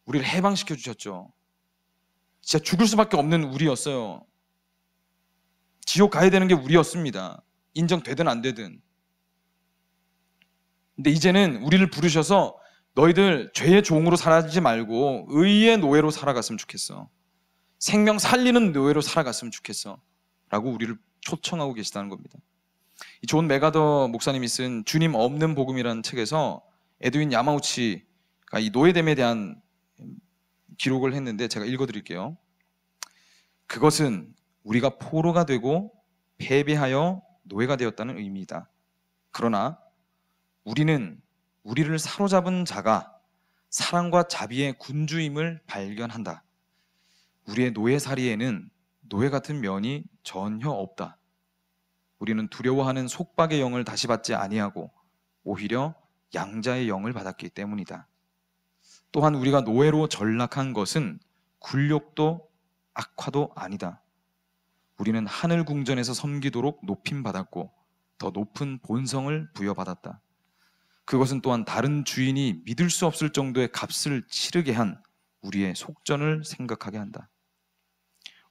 우리를 해방시켜 주셨죠. 진짜 죽을 수밖에 없는 우리였어요. 지옥 가야 되는 게 우리였습니다. 인정되든 안 되든. 근데 이제는 우리를 부르셔서 너희들 죄의 종으로 살아가지 말고 의의 노예로 살아갔으면 좋겠어. 생명 살리는 노예로 살아갔으면 좋겠어. 라고 우리를 초청하고 계시다는 겁니다. 이 존 메가더 목사님이 쓴 주님 없는 복음이라는 책에서 에드윈 야마우치가 이 노예됨에 대한 기록을 했는데 제가 읽어드릴게요. 그것은 우리가 포로가 되고 패배하여 노예가 되었다는 의미이다. 그러나 우리는 우리를 사로잡은 자가 사랑과 자비의 군주임을 발견한다. 우리의 노예살이에는 노예 같은 면이 전혀 없다. 우리는 두려워하는 속박의 영을 다시 받지 아니하고 오히려 양자의 영을 받았기 때문이다. 또한 우리가 노예로 전락한 것은 굴욕도 악화도 아니다. 우리는 하늘 궁전에서 섬기도록 높임받았고 더 높은 본성을 부여받았다. 그것은 또한 다른 주인이 믿을 수 없을 정도의 값을 치르게 한 우리의 속전을 생각하게 한다.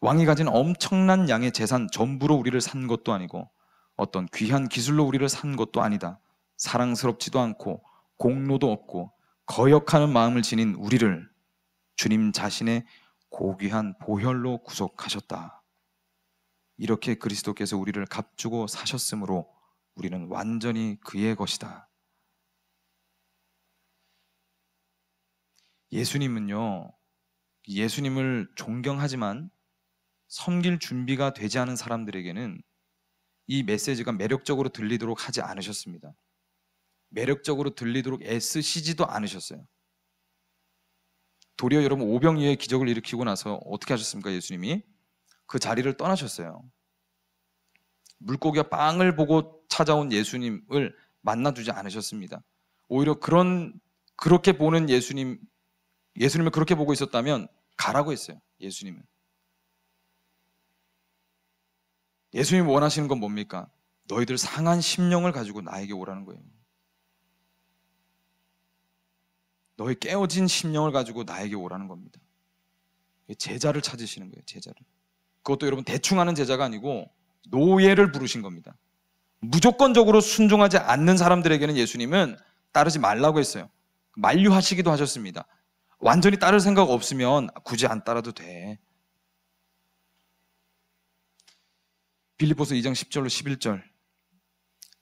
왕이 가진 엄청난 양의 재산 전부로 우리를 산 것도 아니고 어떤 귀한 기술로 우리를 산 것도 아니다. 사랑스럽지도 않고 공로도 없고 거역하는 마음을 지닌 우리를 주님 자신의 고귀한 보혈로 구속하셨다. 이렇게 그리스도께서 우리를 값주고 사셨으므로 우리는 완전히 그의 것이다. 예수님은요, 예수님을 존경하지만 섬길 준비가 되지 않은 사람들에게는 이 메시지가 매력적으로 들리도록 하지 않으셨습니다. 매력적으로 들리도록 애쓰시지도 않으셨어요. 도리어 여러분, 오병이어의 기적을 일으키고 나서 어떻게 하셨습니까? 예수님이 그 자리를 떠나셨어요. 물고기와 빵을 보고 찾아온 예수님을 만나주지 않으셨습니다. 오히려 그렇게 보는 예수님을 그렇게 보고 있었다면 가라고 했어요. 예수님이 원하시는 건 뭡니까? 너희들 상한 심령을 가지고 나에게 오라는 거예요. 너희 깨어진 심령을 가지고 나에게 오라는 겁니다. 제자를 찾으시는 거예요. 제자를. 그것도 여러분 대충 하는 제자가 아니고 노예를 부르신 겁니다. 무조건적으로 순종하지 않는 사람들에게는 예수님은 따르지 말라고 했어요. 만류하시기도 하셨습니다. 완전히 따를 생각 없으면 굳이 안 따라도 돼. 빌립보서 2장 10절로 11절.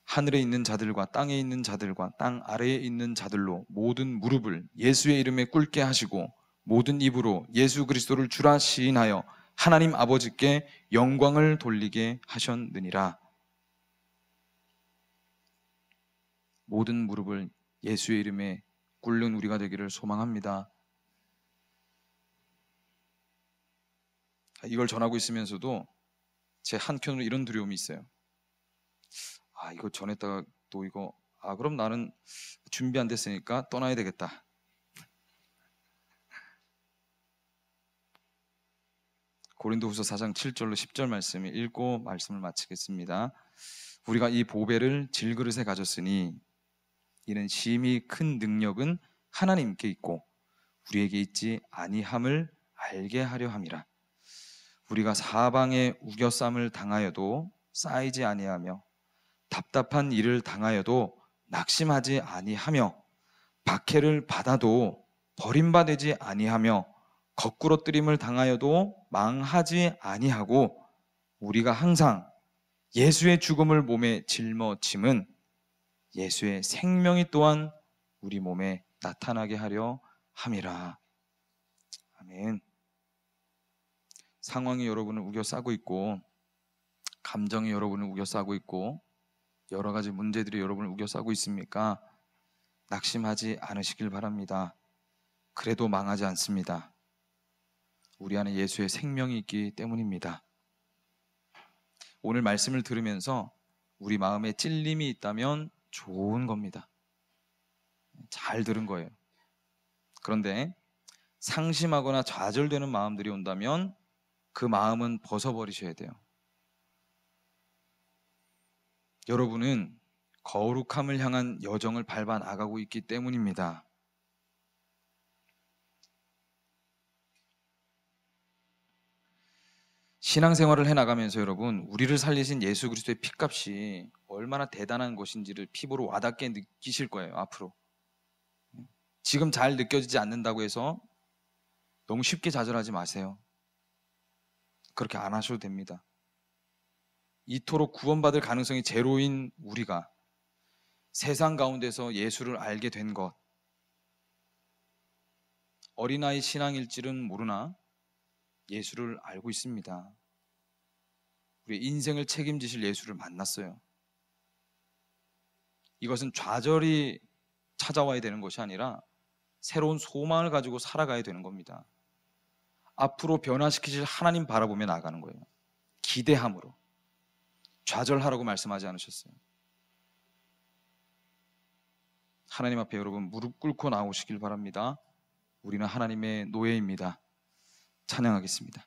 하늘에 있는 자들과 땅에 있는 자들과 땅 아래에 있는 자들로 모든 무릎을 예수의 이름에 꿇게 하시고 모든 입으로 예수 그리스도를 주라 시인하여 하나님 아버지께 영광을 돌리게 하셨느니라. 모든 무릎을 예수의 이름에 꿇는 우리가 되기를 소망합니다. 이걸 전하고 있으면서도 제 한켠으로 이런 두려움이 있어요. 이거 전했다가 또 그럼 나는 준비 안 됐으니까 떠나야 되겠다. 고린도후서 4장 7절로 10절 말씀을 읽고 말씀을 마치겠습니다. 우리가 이 보배를 질그릇에 가졌으니 이는 심히 큰 능력은 하나님께 있고 우리에게 있지 아니함을 알게 하려 함이라. 우리가 사방에 우겨쌈을 당하여도 쌓이지 아니하며 답답한 일을 당하여도 낙심하지 아니하며 박해를 받아도 버림받지 아니하며 거꾸러뜨림을 당하여도 망하지 아니하고 우리가 항상 예수의 죽음을 몸에 짊어짐은 예수의 생명이 또한 우리 몸에 나타나게 하려 함이라. 아멘. 상황이 여러분을 우겨싸고 있고 감정이 여러분을 우겨싸고 있고 여러 가지 문제들이 여러분을 우겨싸고 있습니까? 낙심하지 않으시길 바랍니다. 그래도 망하지 않습니다. 우리 안에 예수의 생명이 있기 때문입니다. 오늘 말씀을 들으면서 우리 마음에 찔림이 있다면 좋은 겁니다. 잘 들은 거예요. 그런데 상심하거나 좌절되는 마음들이 온다면 그 마음은 벗어버리셔야 돼요. 여러분은 거룩함을 향한 여정을 밟아 나가고 있기 때문입니다. 신앙생활을 해나가면서 여러분, 우리를 살리신 예수 그리스도의 피값이 얼마나 대단한 것인지를 피부로 와닿게 느끼실 거예요. 앞으로 지금 잘 느껴지지 않는다고 해서 너무 쉽게 좌절하지 마세요. 그렇게 안 하셔도 됩니다. 이토록 구원받을 가능성이 제로인 우리가 세상 가운데서 예수를 알게 된 것, 어린아이 신앙일지는 모르나 예수를 알고 있습니다. 우리 인생을 책임지실 예수를 만났어요. 이것은 좌절이 찾아와야 되는 것이 아니라 새로운 소망을 가지고 살아가야 되는 겁니다. 앞으로 변화시키실 하나님 바라보며 나가는 거예요. 기대함으로. 좌절하라고 말씀하지 않으셨어요. 하나님 앞에 여러분 무릎 꿇고 나오시길 바랍니다. 우리는 하나님의 노예입니다. 찬양하겠습니다.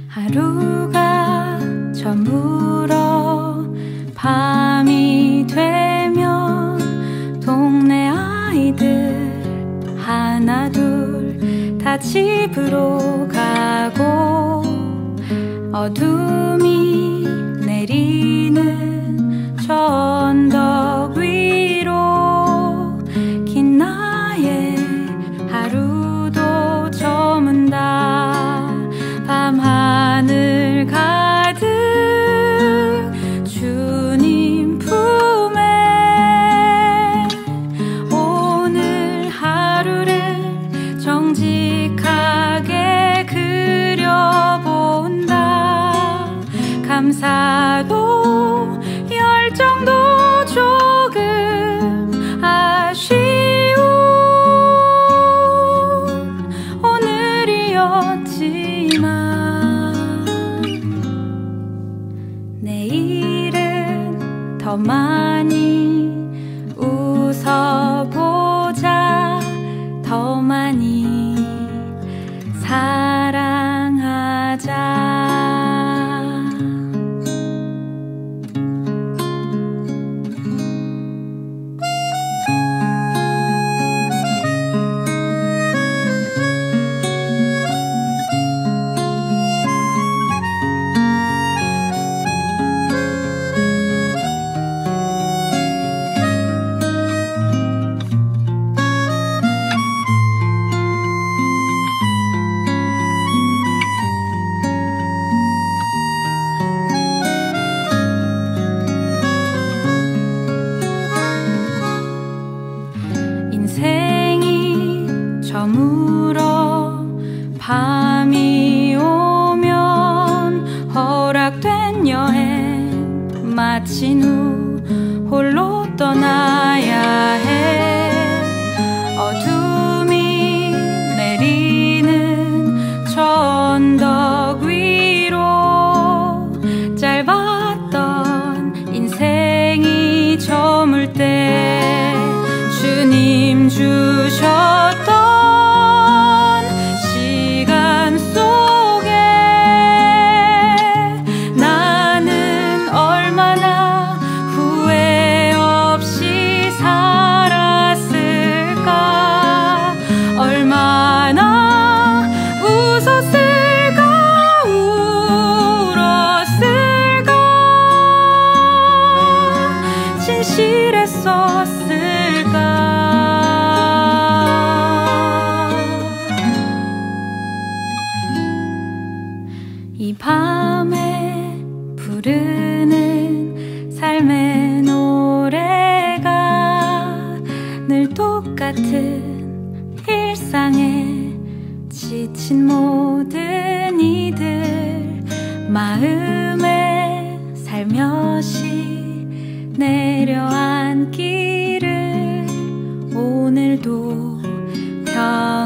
하루가 저물어 밤이 되면 동네 아이들 하나 둘 다 집으로 가고 어둠이 내리는 저 언덕 위로 긴 나의 하루도 저문다. 밤하늘 가득 주님 품에 오늘 하루를 정직하게 그려본다. 감사도 열정도 조금 아쉬운 오늘이었지만 내일은 더 많이 웃어보자. 더 많이 사랑하자. 인생이 저물어 밤이 오면 허락된 여행 마친 후 홀로 떠나야 해. 어둠이 내리는 저 언덕 위로 짧았던 인생이 저물 때 주님 주셨던 시간 속에 나는 얼마나 후회 없이 살았을까. 얼마나 웃었을까 울었을까 진실했었을까. 이 밤에 부르는 삶의 노래가 늘 똑같은 일상에 지친 모든 이들 마음에 살며시 내려앉기를 오늘도 펴